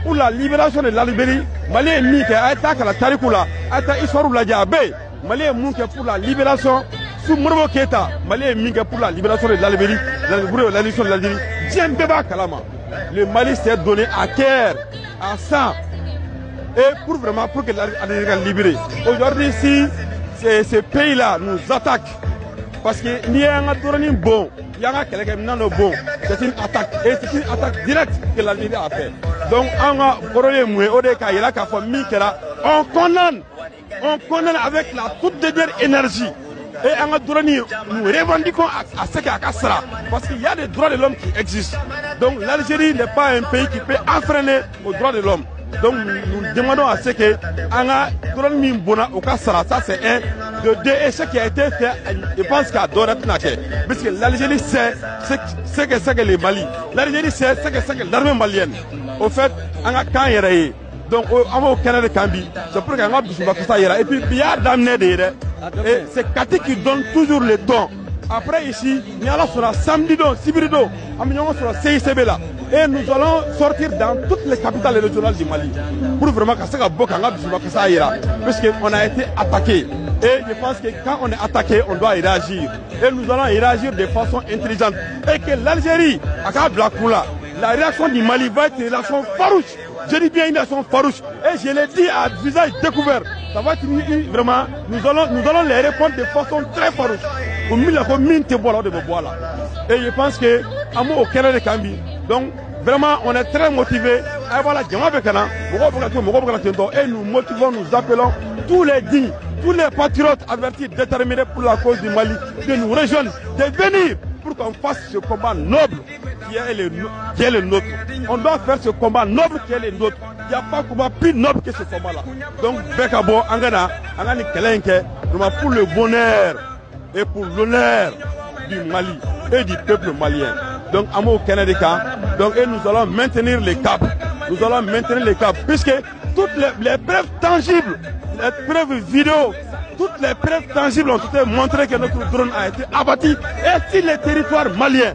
pour la libération de l'Algérie, Mali est mis à la Tarikoula, à la Histoire la Diabé, Mali est mis pour la libération sous Morbo Keta, Mali est mis pour la libération de l'Algérie, la libération de l'Algérie. Tiens, Beba Kalama. Le Mali s'est donné à cœur, à sang, et pour vraiment pour que l'Algérie soit libérée. Aujourd'hui, si ces pays-là nous attaquent, parce qu'il y a un tournant bon, il y a quelqu'un qui n'est bon, c'est une attaque, et c'est une attaque directe que l'Algérie a fait. Donc, on condamne avec la toute dernière énergie. Et nous revendiquons à ce qu'il y a parce qu'il y a des droits de l'homme qui existent. Donc l'Algérie n'est pas un pays qui peut enfreiner aux droits de l'homme. Donc nous demandons à ce que ça c'est un de deux et ce qui a été fait, je pense qu'à Doratnake. Parce que l'Algérie sait ce que c'est que les Mali. L'Algérie sait ce que c'est que l'armée malienne. Au fait, on a quand il donc, on va au Canada de Cambi, c'est pour qu'on a besoin de ça. Et puis, il y a d'amener des et c'est Kati qui donne toujours le ton. Après, ici, il y a là sur la samedi, Sibirido, on sur la CICB là. Et nous allons sortir dans toutes les capitales régionales du Mali. Pour vraiment que ça soit parce qu'on a été attaqué. Et je pense que quand on est attaqué, on doit y réagir. Et nous allons y réagir de façon intelligente. Et que l'Algérie, à Blakoula, la réaction du Mali va être une réaction farouche. Je dis bien une réaction farouche. Et je l'ai dit à visage découvert. Ça va être vraiment, nous allons les répondre de façon très farouche. Et je pense que, à moi, au Canada de Cambi, donc, vraiment, on est très motivés. Et nous motivons, nous appelons tous les dignes, tous les patriotes avertis, déterminés pour la cause du Mali, de nous rejoindre, de venir pour qu'on fasse ce combat noble qui est le nôtre. On doit faire ce combat noble qui est le nôtre. Il n'y a pas de combat plus noble que ce combat-là. Donc, Bekabo, Angana, pour le bonheur et pour l'honneur du Mali et du peuple malien. Donc, Amo Canada, donc, et nous allons maintenir les caps. Nous allons maintenir les caps, puisque toutes les preuves tangibles, les preuves vidéo, toutes les preuves tangibles ont été montrées que notre drone a été abattu et sur les territoires maliens.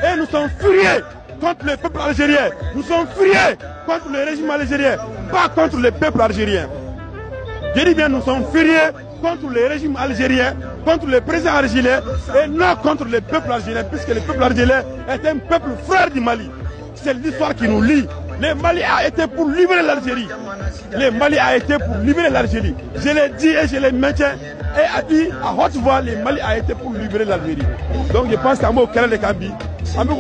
Et nous sommes furieux contre le peuple algérien. Nous sommes furieux contre le régime algérien, pas contre le peuple algérien. Je dis bien, nous sommes furieux contre le régime algérien, contre le président algérien et non contre le peuple algérien, puisque le peuple algérien est un peuple frère du Mali. C'est l'histoire qui nous lie. Le Mali a été pour libérer l'Algérie. Le Mali a été pour libérer l'Algérie. Je l'ai dit et je l'ai maintiens. Et a dit à haute voix, le Mali a été pour libérer l'Algérie. Donc je pense qu'à moi au Canada de Cambi,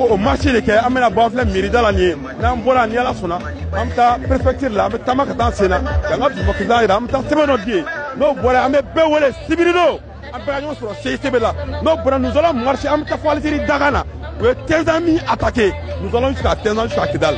au marché de Kaya, on a la mairie dans l'année, on a la sona, on a préfecture là, on a tamakatan sena, on a dit, nous allons marcher, on a fait Dagana, 15 amis attaqués, nous allons jusqu'à 15 ans jusqu'à Kidal.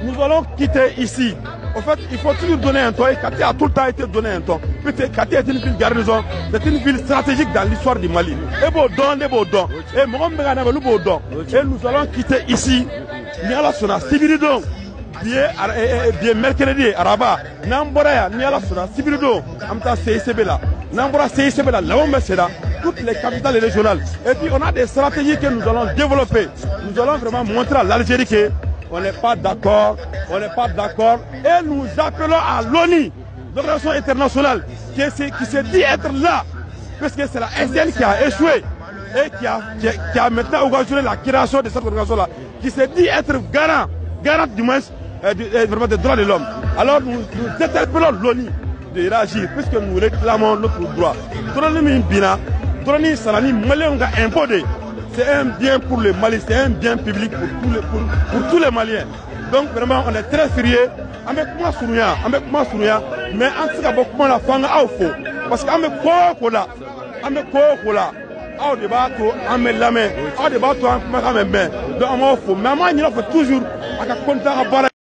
Nous allons quitter ici. En fait, il faut toujours donner un temps et Kati a tout le temps été donné un temps. Peut-être Kati est une ville garnison, c'est une ville stratégique dans l'histoire du Mali. Et nous allons quitter ici. Nous allons sur la Sibiridon. Bien mercredi, Araba, Namboraya, Niala Sura, Sibiridon, Amta CICB là. Nambora CICB là, toutes les capitales régionales. Et puis on a des stratégies que nous allons développer. Nous allons vraiment montrer à l'Algérie que on n'est pas d'accord, et nous appelons à l'ONU, l'organisation internationale, qui se dit être là, parce que c'est la SN qui a échoué, et qui a maintenant organisé la création de cette organisation-là, qui se dit être garant du moins vraiment des droits de l'homme. Alors nous interpellons l'ONU de réagir, puisque nous réclamons notre droit. C'est un bien pour le Mali, c'est un bien public pour tous les Maliens. Donc vraiment, on est très furieux. Mais en tout cas, beaucoup la fang au faux. Parce que au débat, on met la main, au débat, on met la main. Donc on faux. Mais moi, il faut toujours à